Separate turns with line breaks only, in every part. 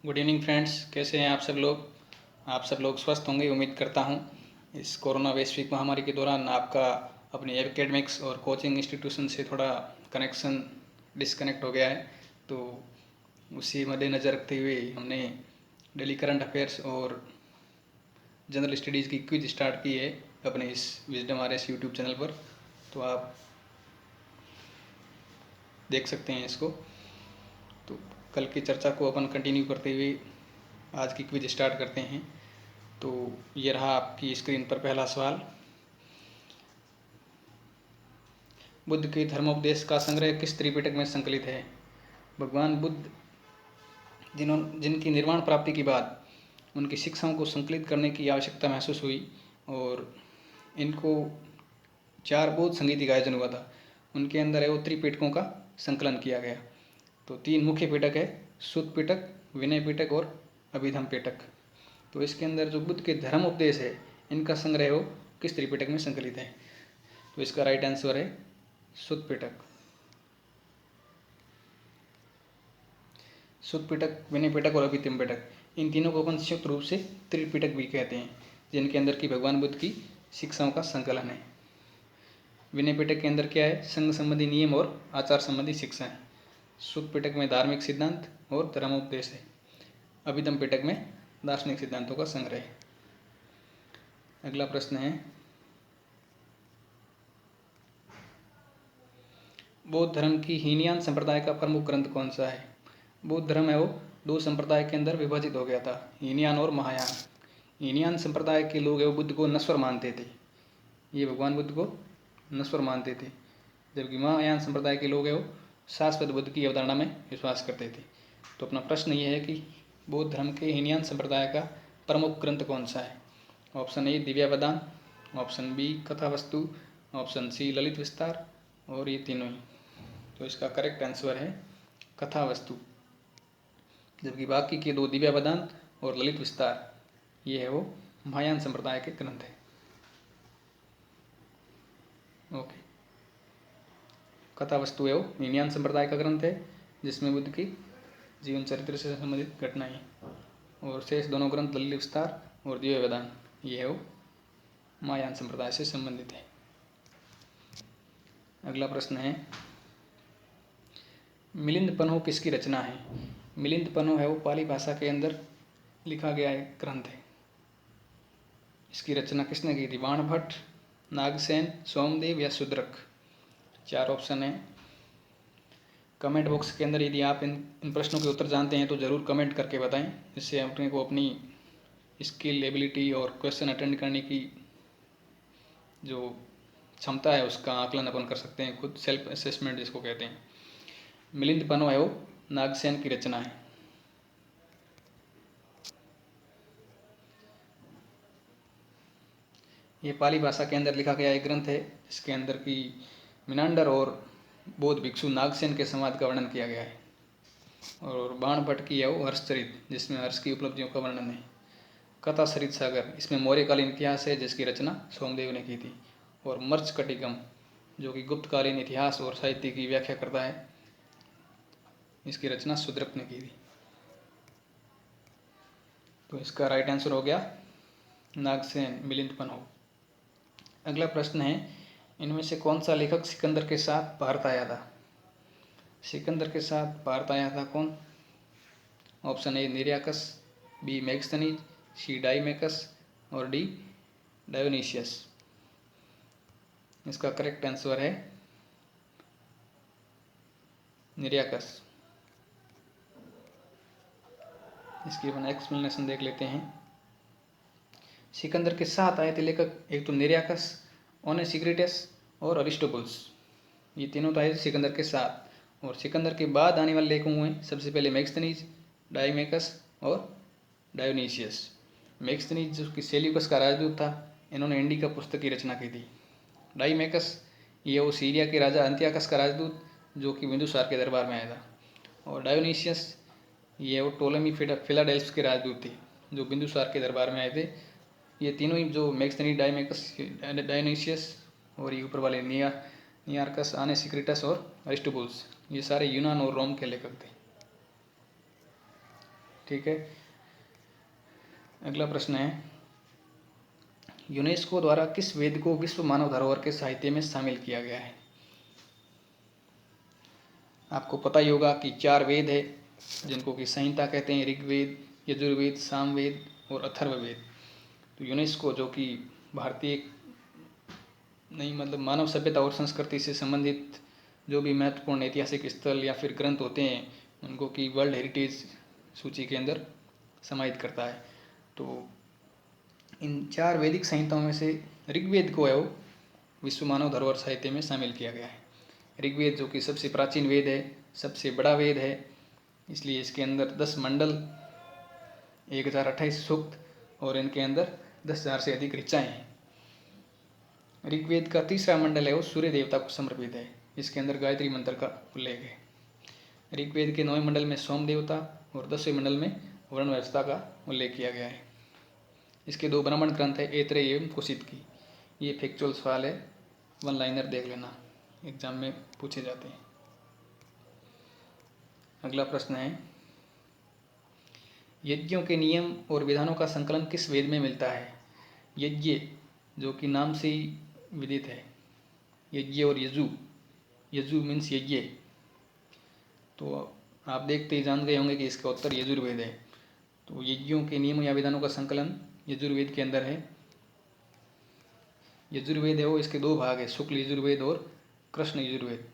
Good evening friends, कैसे हैं आप सब लोग स्वस्थ होंगे उम्मीद करता हूं। इस कोरोना वैश्विक महामारी के दौरान आपका अपने एकेडमिक्स और कोचिंग इंस्टीट्यूशन से थोड़ा कनेक्शन डिस्कनेक्ट हो गया है, तो उसी मद्देनज़र रखते हुए हमने डेली करंट अफेयर्स और जनरल स्टडीज़ की क्विज स्टार्ट की है अपने इस विजडम RS यूट्यूब चैनल पर। तो आप देख सकते हैं इसको। तो कल की चर्चा को अपन कंटिन्यू करते हुए आज की क्विज स्टार्ट करते हैं। तो ये रहा आपकी स्क्रीन पर पहला सवाल। बुद्ध के धर्मोपदेश का संग्रह किस त्रिपिटक में संकलित है? भगवान बुद्ध जिनकी निर्वाण प्राप्ति के बाद उनकी शिक्षाओं को संकलित करने की आवश्यकता महसूस हुई और इनको 4 बौद्ध संगीति का आयोजन हुआ था। उनके अंदर है वो त्रिपिटकों का संकलन किया गया। तो 3 मुख्य पिटक है, सुत्त पिटक, विनय पिटक और अभिधम पिटक। तो इसके अंदर जो बुद्ध के धर्म उपदेश है इनका संग्रह वो किस त्रिपिटक में संकलित है? तो इसका राइट आंसर है सुत्त पिटक। सुत्त पिटक, विनय पिटक और अभिधम पिटक, इन तीनों को अपन संयुक्त रूप से त्रिपिटक भी कहते हैं, जिनके अंदर की भगवान बुद्ध की शिक्षाओं का संकलन है। विनय पिटक के अंदर क्या है? संघ संबंधी नियम और आचार संबंधी शिक्षा है। सुत्त पिटक में धार्मिक सिद्धांत और धर्मोपदेश है। अभिधम पिटक में दार्शनिक सिद्धांतों का संग्रह है। अगला प्रश्न है, बौद्ध धर्म की हीनयान संप्रदाय का प्रमुख ग्रंथ कौन सा है? बौद्ध धर्म है वो 2 संप्रदाय के अंदर विभाजित हो गया था, हीनयान और महायान। हीनयान संप्रदाय के लोग है वो बुद्ध को नश्वर मानते थे, ये भगवान बुद्ध को नश्वर मानते थे, जबकि महायान संप्रदाय के लोग है वो शाश्वत बुद्ध की अवधारणा में विश्वास करते थे। तो अपना प्रश्न ये है कि बौद्ध धर्म के हीनयान संप्रदाय का प्रमुख ग्रंथ कौन सा है? Option A Divyavadana, option B Kathavastu, option C Lalita Vistara और ये तीनों ही। तो इसका करेक्ट आंसर है कथावस्तु, जबकि बाकी के 2 दिव्यावदान और ललित विस्तार ये है वो महायान संप्रदाय के ग्रंथ है। ओके, कथावस्तु है वो हीनयान संप्रदाय का ग्रंथ है जिसमें बुद्ध की जीवन चरित्र से संबंधित घटनाएं, और शेष दोनों ग्रंथ ललित विस्तार और दिव्यावदान ये है वो महायान संप्रदाय से संबंधित है। अगला प्रश्न है, मिलिंद पन्हो किसकी रचना है? मिलिंद पन्हो है वो पाली भाषा के अंदर लिखा गया एक ग्रंथ है। इसकी रचना किसने की थी? बाणभट्ट, नागसेन, सोमदेव या शूद्रक? 4 ऑप्शन है। कमेंट बॉक्स के अंदर यदि आप इन प्रश्नों के उत्तर जानते हैं तो ज़रूर कमेंट करके बताएं, जिससे अपने को अपनी स्किल, एबिलिटी और क्वेश्चन अटेंड करने की जो क्षमता है उसका आकलन अपन कर सकते हैं, खुद सेल्फ असेसमेंट जिसको कहते हैं। मिलिंद पन्हो है वो नागसेन की रचना है। ये पाली भाषा के अंदर लिखा गया एक ग्रंथ है जिसके अंदर की मिनांडर और बौद्ध भिक्षु नागसेन के समाज का वर्णन किया गया है। और बाणभट्ट की है वो हर्षचरित, जिसमें हर्ष की उपलब्धियों का वर्णन है। कथा सरित सागर, इसमें मौर्यकालीन इतिहास है जिसकी रचना सोमदेव ने की थी। और मर्चकटिकम जो कि गुप्तकालीन इतिहास और साहित्य की व्याख्या करता है, इसकी रचना शूद्रक ने की थी। तो इसका राइट आंसर हो गया नागसेन, मिलिंद पन्हो। अगला प्रश्न है, इनमें से कौन सा लेखक सिकंदर के साथ भारत आया था? सिकंदर के साथ भारत आया था कौन? Option A Nearchus, B Megasthenes, C Deimachus और डी डायोनीशियस। इसका करेक्ट आंसर है निरियाकस। इसकी अपन एक्सप्लेनेशन देख लेते हैं। सिकंदर के साथ आए थे लेखक, एक तो निरियाकस, ओनेसिक्रिटस और अरिस्टोबुलस, ये तीनों तो आए सिकंदर के साथ। और सिकंदर के बाद आने वाले लेखकों में सबसे पहले मैगस्थनीज, डाइमेकस और डायोनीशियस। मैगस्थनीज जो कि सेल्यूकस का राजदूत था, इन्होंने इंडिका पुस्तक की रचना की थी। डाइमेकस ये वो सीरिया के राजा अंत्याकस का राजदूत जो कि बिंदुसार के दरबार में आया था। और डायोनीशियस ये वो टोलेमी फिलाडेल्फस के राजदूत थे जो बिंदुसार के दरबार में आए थे। ये तीनों ही जो मैगस्थनीज, डाइमेकस, डायोनीशियस और ये ऊपर वाले नियार्कस, ओनेसिक्रिटस और अरिस्टोबुलस, ये सारे यूनान और रोम के लेखक थे। ठीक है। अगला प्रश्न है, यूनेस्को द्वारा किस वेद को विश्व मानव धरोहर के साहित्य में शामिल किया गया है? आपको पता ही होगा कि 4 वेद है जिनको कि संहिता कहते हैं, ऋग्वेद, यजुर्वेद, सामवेद और अथर्ववेद। तो यूनेस्को जो कि भारतीय नहीं मतलब मानव सभ्यता और संस्कृति से संबंधित जो भी महत्वपूर्ण ऐतिहासिक स्थल या फिर ग्रंथ होते हैं उनको कि वर्ल्ड हेरिटेज सूची के अंदर समाहित करता है। तो इन 4 वैदिक संहिताओं में से ऋग्वेद को है वो विश्व मानव धरोहर साहित्य में शामिल किया गया है। ऋग्वेद जो कि सबसे प्राचीन वेद है, सबसे बड़ा वेद है, इसलिए इसके अंदर 10 मंडल, 1028 सूक्त और इनके अंदर 10,000 से अधिक ऋचाएँ हैं। ऋग्वेद का तीसरा मंडल है वो सूर्य देवता को समर्पित है, इसके अंदर गायत्री मंत्र का उल्लेख है। ऋग्वेद के 9वें मंडल में सोम देवता और 10वें मंडल में वर्ण व्यवस्था का उल्लेख किया गया है। इसके 2 ब्राह्मण ग्रंथ है, ऐत्रेय एवं कुशित की। ये फैक्चुअल सवाल है, 1 लाइनर देख लेना, एग्जाम में पूछे जाते हैं। अगला प्रश्न है, यज्ञों के नियम और विधानों का संकलन किस वेद में मिलता है? यज्ञ जो कि नाम से ही विदित है, यज्ञ और यजु, यजु मीन्स यज्ञ, तो आप देखते ही जान गए होंगे कि इसका उत्तर यजुर्वेद है। तो यज्ञों के नियम या विधानों का संकलन यजुर्वेद के अंदर है। यजुर्वेद है वो इसके 2 भाग है, शुक्ल यजुर्वेद और कृष्ण यजुर्वेद।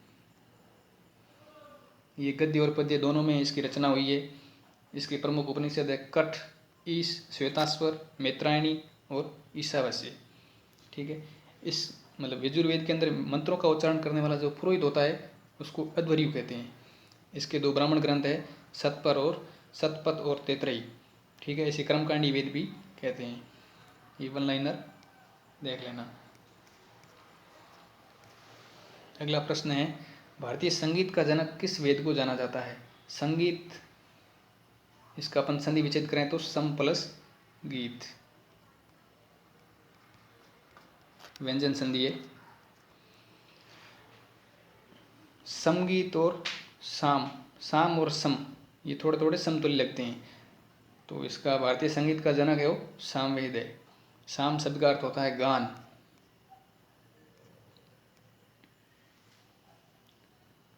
ये गद्य और पद्य दोनों में इसकी रचना हुई है। इसके प्रमुख उपनिषद है कठ, ईश, श्वेताश्वर, मैत्रायणी और ईशावास्य। ठीक है। इस मतलब यजुर्वेद के अंदर मंत्रों का उच्चारण करने वाला जो पुरोहित होता है उसको अध्वर्यु कहते हैं। इसके 2 ब्राह्मण ग्रंथ है, सतपथ और तैत्तरीय। ठीक है, इसे कर्मकांडी वेद भी कहते हैं। ये 1 लाइनर देख लेना। अगला प्रश्न है, भारतीय संगीत का जनक किस वेद को जाना जाता है? संगीत, इसका अपन संधि विच्छेद करें तो सम प्लस गीत, व्यंजन संधि है। समगीत और साम और सम ये थोड़े थोड़े समतुल्य लगते हैं, तो इसका भारतीय संगीत का जनक है वो सामवेद है। साम शब्द का अर्थ होता है गान।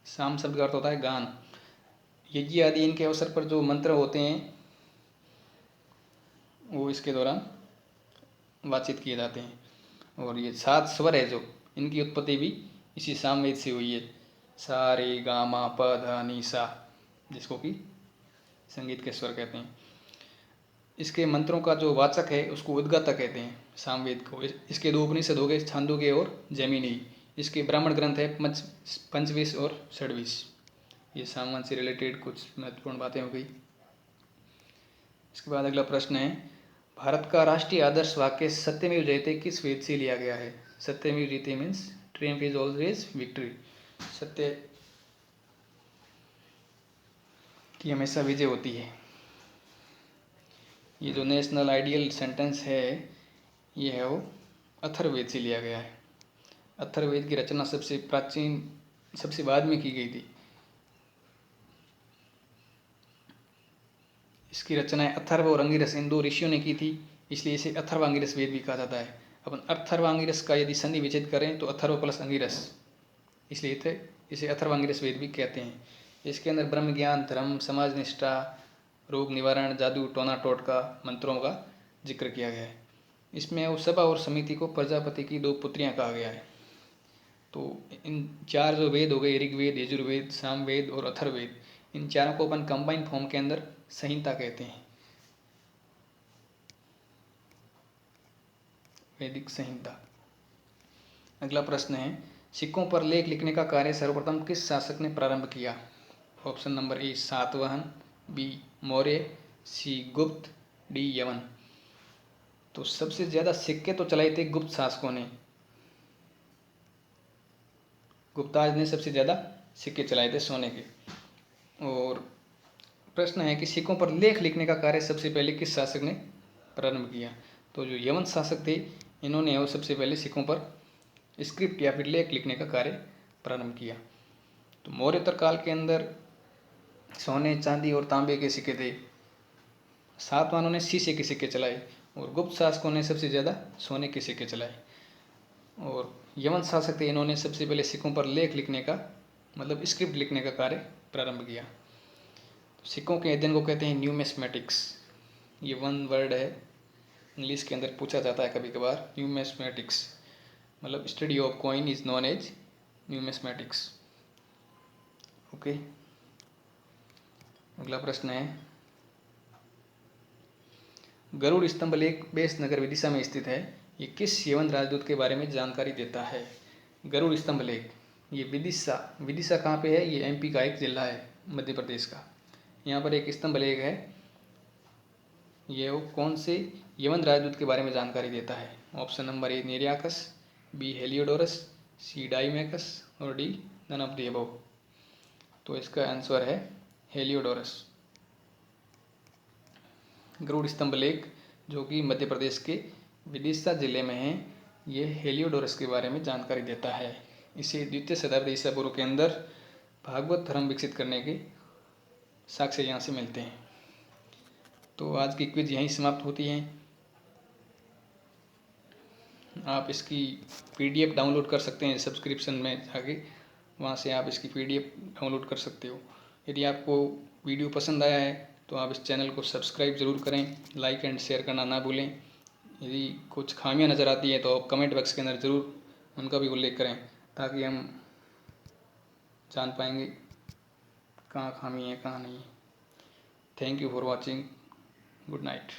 साम शब्द का अर्थ होता है गान। यज्ञ आदि इनके अवसर पर जो मंत्र होते हैं वो इसके दौरान वाचित किए जाते हैं। और ये 7 स्वर है जो इनकी उत्पत्ति भी इसी सामवेद से हुई है, सा रे गा मा प ध नि सा, जिसको कि संगीत के स्वर कहते हैं। इसके मंत्रों का जो वाचक है उसको उद्गाता कहते हैं सामवेद को। इसके 2 उपनिषद हो गए, छांदोग्य और जैमिनी। इसके ब्राह्मण ग्रंथ है पंचविश और षड्विश। ये सामवेद से रिलेटेड कुछ महत्वपूर्ण बातें हो गई। इसके बाद अगला प्रश्न है, भारत का राष्ट्रीय आदर्श वाक्य सत्यमेव जयते किस वेद से लिया गया है? सत्यमेव जयते means Triumph is always victory, सत्य की हमेशा विजय होती है। ये जो नेशनल आइडियल सेंटेंस है ये है वो अथर्ववेद से लिया गया है। अथर्ववेद की रचना सबसे प्राचीन, सबसे बाद में की गई थी। इसकी रचनाएं अथर्व और अंगिरस इन 2 ऋषियों ने की थी, इसलिए इसे अथर्वांगिरस वेद भी कहा जाता है। अपन अथर्वांगिरस का यदि संधि विच्छेद करें तो अथर्व प्लस अंगिरस, इसलिए इसे अथर्वांगिरस वेद भी कहते हैं। इसके अंदर ब्रह्म ज्ञान, धर्म, समाज निष्ठा, रोग निवारण, जादू, टोना टोटका, मंत्रों का जिक्र किया गया है। इसमें वो सभा और समिति को प्रजापति की 2 पुत्रियां कहा गया है। तो इन 4 जो वेद हो गए, ऋग्वेद, यजुर्वेद, सामवेद और अथर्ववेद, इन चारों को अपन कंबाइंड फॉर्म के अंदर संहिता कहते हैं, वैदिक संहिता। अगला प्रश्न है, सिक्कों पर लेख लिखने का कार्य सर्वप्रथम किस शासक ने प्रारंभ किया? Option number A Satavahana, B Maurya, C Gupta, D यवन। तो सबसे ज्यादा सिक्के तो चलाए थे गुप्त शासकों ने। गुप्ताज ने सबसे ज्यादा सिक्के चलाए थे सोने के। और प्रश्न है कि सिक्कों पर लेख लिखने का कार्य सबसे पहले किस शासक ने प्रारंभ किया? तो जो यवन शासक थे इन्होंने वो सबसे पहले सिक्कों पर स्क्रिप्ट या फिर लेख लिखने का कार्य प्रारंभ किया। तो मौर्योत्तर काल के अंदर सोने, चांदी और तांबे के सिक्के थे। सातवाहनों ने शीशे के सिक्के चलाए और गुप्त शासकों ने सबसे ज़्यादा सोने के सिक्के चलाए। और यवन शासक थे, इन्होंने सबसे पहले सिक्कों पर लेख लिखने का मतलब स्क्रिप्ट लिखने का कार्य प्रारंभ किया। सिक्कों के अध्ययन को कहते हैं न्यूमिस्मेटिक्स। ये वन वर्ड है, इंग्लिश के अंदर पूछा जाता है कभी कभार। न्यूमिस्मेटिक्स मतलब study of coin is known as numismatics. Okay, अगला प्रश्न है, गरुड़ स्तंभ लेख बेस नगर विदिशा में स्थित है। ये किस यवन राजदूत के बारे में जानकारी देता है? गरुड़ स्तंभ लेख ये विदिशा, विदिशा कहाँ पे है? ये एमपी का एक जिला है, मध्य प्रदेश का। यहाँ पर एक स्तंभ लेख है, ये वो कौन से यवन राजदूत के बारे में जानकारी देता है? Option number A Nearchus, B Heliodorus, C Deimachus और D none of the above. तो इसका आंसर है हेलियोडोरस। गरुड़ स्तंभ लेख जो कि मध्य प्रदेश के विदिशा जिले में है, ये हेलियोडोरस के बारे में जानकारी देता है। इसे द्वितीय शताब्दी ईसा पूर्व के अंदर भागवत धर्म विकसित करने के साक्ष्य यहाँ से मिलते हैं। तो आज की क्विज यहीं समाप्त होती है। आप इसकी पीडीएफ डाउनलोड कर सकते हैं सब्सक्रिप्शन में जाके, वहाँ से आप इसकी पीडीएफ डाउनलोड कर सकते हो। यदि आपको वीडियो पसंद आया है तो आप इस चैनल को सब्सक्राइब ज़रूर करें, लाइक एंड शेयर करना ना भूलें। यदि कुछ खामियां नज़र आती है तो आप कमेंट बॉक्स के अंदर ज़रूर उनका भी उल्लेख करें, ताकि हम जान पाएंगे कहाँ खामी है कहाँ नहीं। Thank you for watching. Good night.